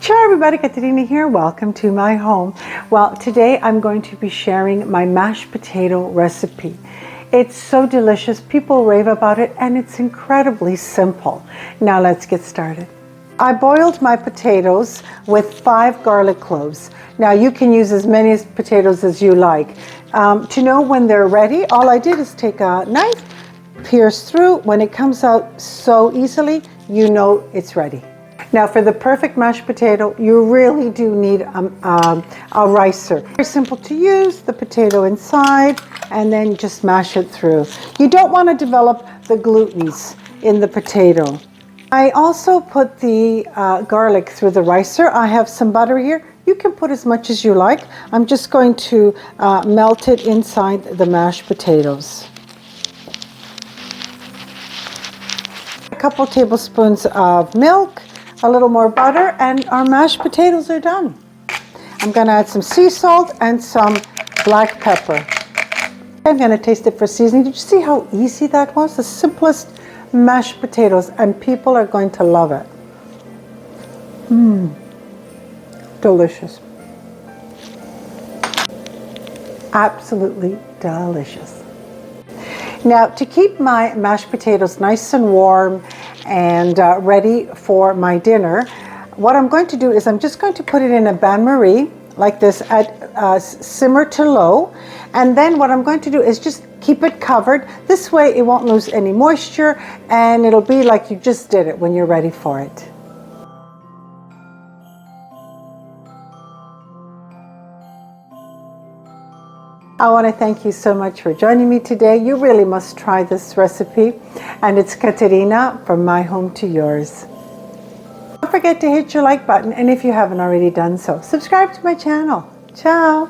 Ciao everybody, Caterina here. Welcome to my home. Well, today I'm going to be sharing my mashed potato recipe. It's so delicious, people rave about it, and it's incredibly simple. Now let's get started. I boiled my potatoes with 5 garlic cloves. Now you can use as many potatoes as you like. To know when they're ready, all I did is take a knife, pierce through. When it comes out so easily, you know it's ready. Now for the perfect mashed potato, you really do need a ricer. Very simple to use, the potato inside, and then just mash it through. You don't want to develop the glutens in the potato. I also put the garlic through the ricer. I have some butter here. You can put as much as you like. I'm just going to melt it inside the mashed potatoes. A couple tablespoons of milk, a little more butter, and our mashed potatoes are done. I'm going to add some sea salt and some black pepper. I'm going to taste it for seasoning. Did you see how easy that was? The simplest mashed potatoes, and people are going to love it. Delicious. Absolutely delicious. Now, to keep my mashed potatoes nice and warm and ready for my dinner, what I'm going to do is I'm just going to put it in a bain-marie like this at simmer to low, and then what I'm going to do is just keep it covered. This way it won't lose any moisture and it'll be like you just did it when you're ready for it. I want to thank you so much for joining me today. You really must try this recipe. And it's Caterina, from my home to yours. Don't forget to hit your like button, and if you haven't already done so, subscribe to my channel. Ciao!